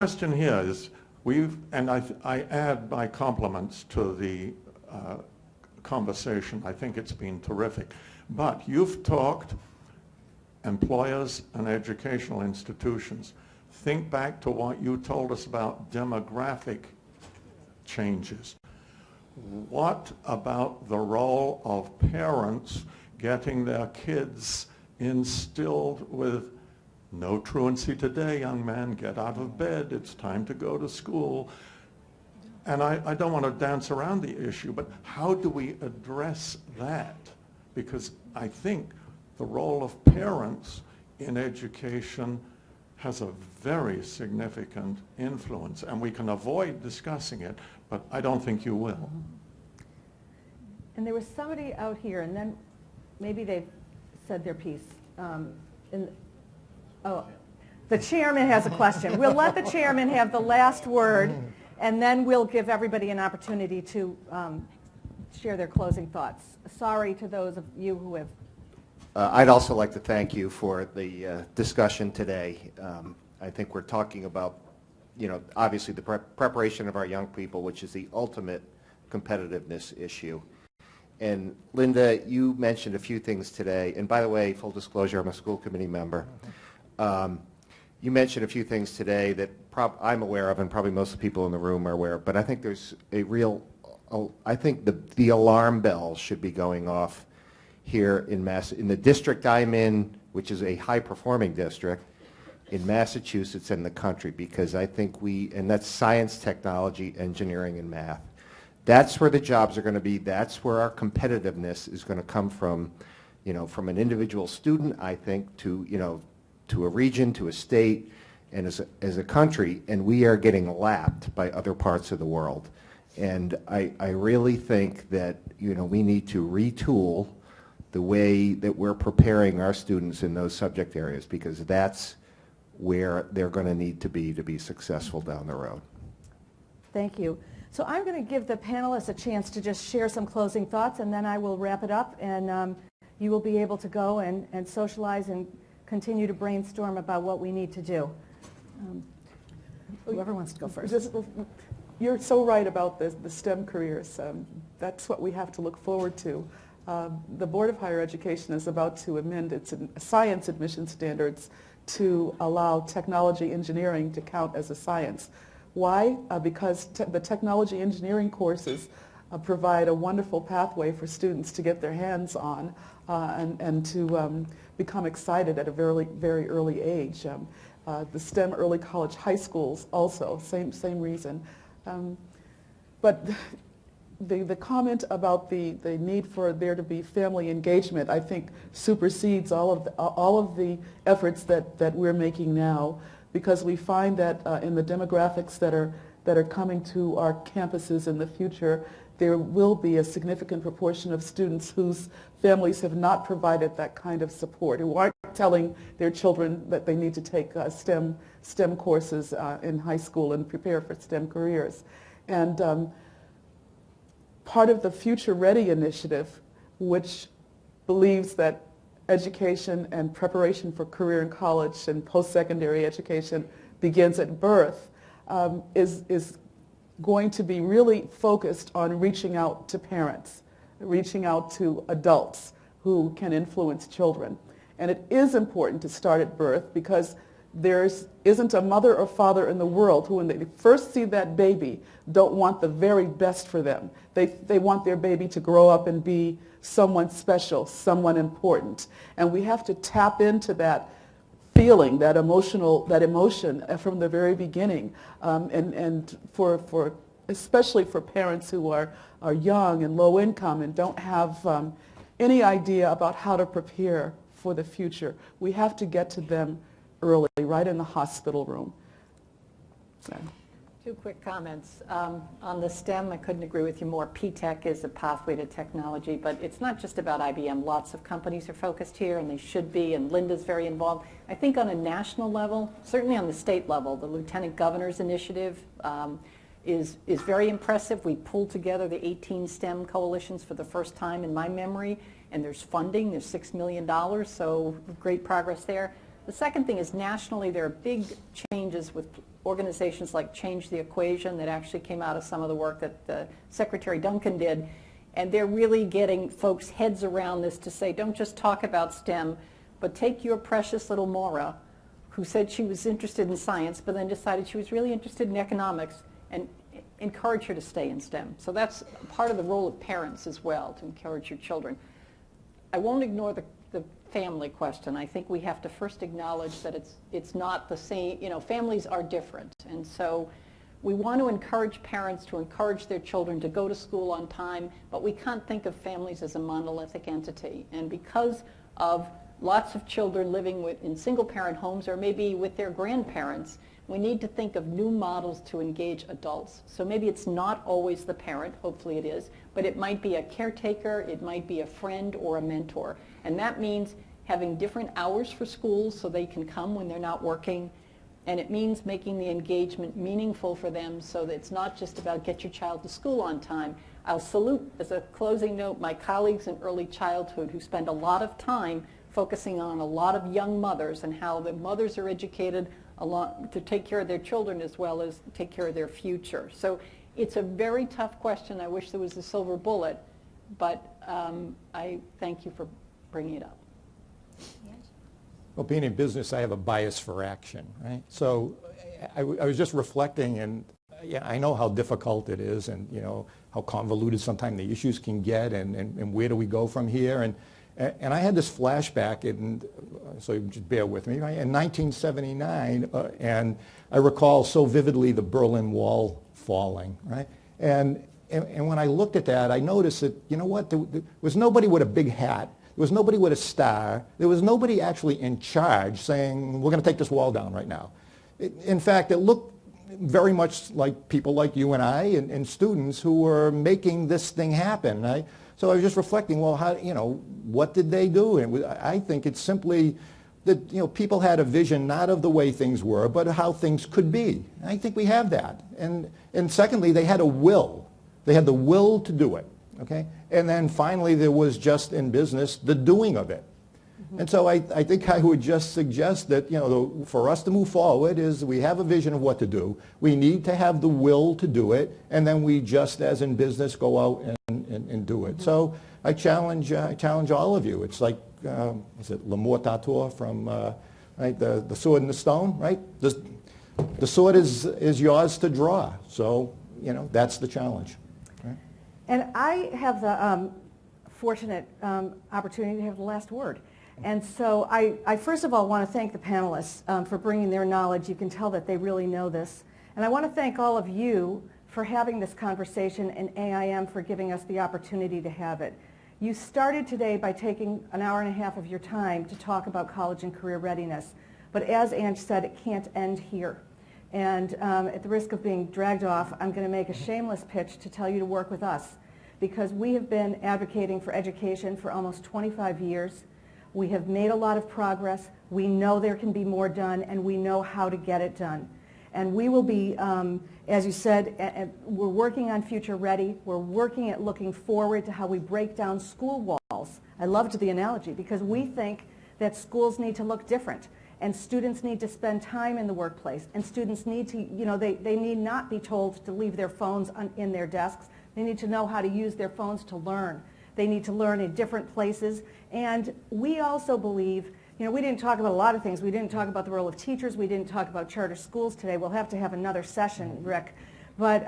question here is, and I add my compliments to the conversation. I think it's been terrific. But you've talked employers and educational institutions. Think back to what you told us about demographic changes. What about the role of parents getting their kids instilled with no truancy today, young man, get out of bed, it's time to go to school. And I don't want to dance around the issue, but how do we address that? Because I think the role of parents in education has a very significant influence, and we can avoid discussing it, but I don't think you will. And there was somebody out here, and then maybe they've said their piece. The chairman has a question. We'll let the chairman have the last word, and then we'll give everybody an opportunity to share their closing thoughts. Sorry to those of you who have. I'd also like to thank you for the discussion today. I think we're talking about, obviously the preparation of our young people, which is the ultimate competitiveness issue. And Linda, you mentioned a few things today. And by the way, full disclosure, I'm a school committee member. You mentioned a few things today that I'm aware of, and probably most of the people in the room are aware of. But I think there's a real, I think the alarm bells should be going off here in the district I'm in, which is a high-performing district in Massachusetts and the country, because I think and that's science, technology, engineering, and math. That's where the jobs are going to be. That's where our competitiveness is going to come from, from an individual student, I think, to a region, to a state, and as a country, and we are getting lapped by other parts of the world. And I really think that, we need to retool the way that we're preparing our students in those subject areas, because that's where they're going to need to be successful down the road. Thank you. So I'm going to give the panelists a chance to just share some closing thoughts, and then I will wrap it up, and you will be able to go and socialize and continue to brainstorm about what we need to do. Whoever wants to go first. You're so right about the STEM careers. That's what we have to look forward to. The Board of Higher Education is about to amend its science admission standards to allow technology engineering to count as a science. Why? Because the technology engineering courses provide a wonderful pathway for students to get their hands on and to become excited at a very, very early age. The STEM early college high schools also, same reason. But the comment about the need for there to be family engagement, I think, supersedes all of the efforts that we're making now, because we find that in the demographics that are coming to our campuses in the future, there will be a significant proportion of students whose families have not provided that kind of support, who aren't telling their children that they need to take STEM courses in high school and prepare for STEM careers. And part of the Future Ready initiative, which believes that education and preparation for career in college and post-secondary education begins at birth, is going to be really focused on reaching out to parents, reaching out to adults who can influence children. And it is important to start at birth, because there isn't a mother or father in the world who, when they first see that baby, don't want the very best for them. They want their baby to grow up and be someone special, someone important. And we have to tap into that feeling, that emotion from the very beginning. And especially for parents who are young and low income and don't have any idea about how to prepare for the future, we have to get to them early, right in the hospital room. So. Two quick comments. On the STEM, I couldn't agree with you more. P-TECH is a pathway to technology, but it's not just about IBM. Lots of companies are focused here, and they should be, and Linda's very involved. I think on a national level, certainly on the state level, the Lieutenant Governor's Initiative is very impressive. We pulled together the 18 STEM coalitions for the first time in my memory, and there's funding. There's $6 million, so great progress there. The second thing is nationally there are big changes with organizations like Change the Equation that actually came out of some of the work that Secretary Duncan did. And they're really getting folks' heads around this to say, don't just talk about STEM, but take your precious little Maura, who said she was interested in science, but then decided she was really interested in economics, and encourage her to stay in STEM. So that's part of the role of parents as well, to encourage your children. I won't ignore the family question. I think we have to first acknowledge that it's not the same, families are different. And so we want to encourage parents to encourage their children to go to school on time, but we can't think of families as a monolithic entity. And because of lots of children living in single-parent homes or maybe with their grandparents, we need to think of new models to engage adults. So maybe it's not always the parent, hopefully it is, but it might be a caretaker, it might be a friend or a mentor. And that means having different hours for schools so they can come when they're not working. And it means making the engagement meaningful for them so that it's not just about get your child to school on time. I'll salute, as a closing note, my colleagues in early childhood who spend a lot of time focusing on a lot of young mothers and how the mothers are educated to take care of their children as well as take care of their future. So it's a very tough question. I wish there was a silver bullet, but I thank you for bringing it up. Well, being in business, I have a bias for action, right? So I was just reflecting, and yeah, I know how difficult it is, and how convoluted sometimes the issues can get, and where do we go from here? And I had this flashback, so you just bear with me, right? In 1979, and I recall so vividly the Berlin Wall falling, right? And when I looked at that, I noticed that, you know what, there was nobody with a big hat. There was nobody with a star. There was nobody actually in charge saying, we're going to take this wall down right now. In fact, it looked very much like people like you and I and students who were making this thing happen, right? So I was just reflecting, well, how, what did they do? And I think it's simply that, people had a vision not of the way things were, but how things could be. And I think we have that. And secondly, they had a will. They had the will to do it, okay? And then finally, there was just in business, the doing of it. Mm-hmm. And so I think I would just suggest that, for us to move forward is we have a vision of what to do. We need to have the will to do it. And then we just, as in business, go out and do it. Mm-hmm. So I challenge all of you. It's like, is it L'Amour d'Arthur from, right, the sword and the stone, right? The sword is yours to draw. So, that's the challenge. Right? And I have the fortunate opportunity to have the last word. And so I first of all want to thank the panelists for bringing their knowledge. You can tell that they really know this. And I want to thank all of you for having this conversation and AIM for giving us the opportunity to have it. You started today by taking an hour and a half of your time to talk about college and career readiness. But as Ange said, it can't end here. And at the risk of being dragged off, I'm going to make a shameless pitch to tell you to work with us, because we have been advocating for education for almost 25 years. We have made a lot of progress. We know there can be more done, and we know how to get it done. And we will be, as you said, we're working on Future Ready. We're working at looking forward to how we break down school walls. I loved the analogy, because we think that schools need to look different, and students need to spend time in the workplace, and students need to, they need not be told to leave their phones in their desks. They need to know how to use their phones to learn. They need to learn in different places. And we also believe, we didn't talk about a lot of things. We didn't talk about the role of teachers. We didn't talk about charter schools today. We'll have to have another session, Rick. But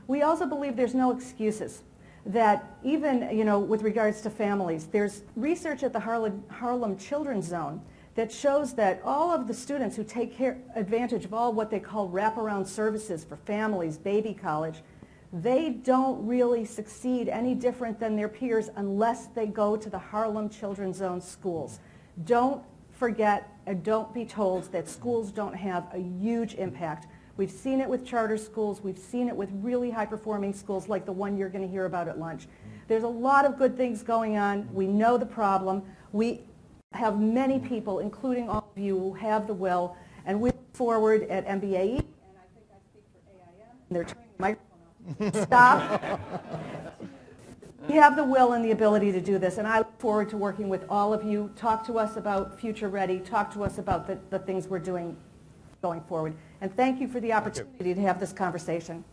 we also believe there's no excuses. That even, with regards to families, there's research at the Harlem Children's Zone that shows that all of the students who take advantage of all what they call wraparound services for families, baby college, they don't really succeed any different than their peers unless they go to the Harlem Children's Zone schools. Don't forget and don't be told that schools don't have a huge impact. We've seen it with charter schools. We've seen it with really high-performing schools like the one you're going to hear about at lunch. There's a lot of good things going on. We know the problem. We have many people, including all of you, who have the will, and we look forward at MBAE, and I think I speak for AIM, and they're turning the microphone off. Stop. We have the will and the ability to do this, and I look forward to working with all of you. Talk to us about Future Ready. Talk to us about the things we're doing going forward. And thank you for the opportunity to have this conversation.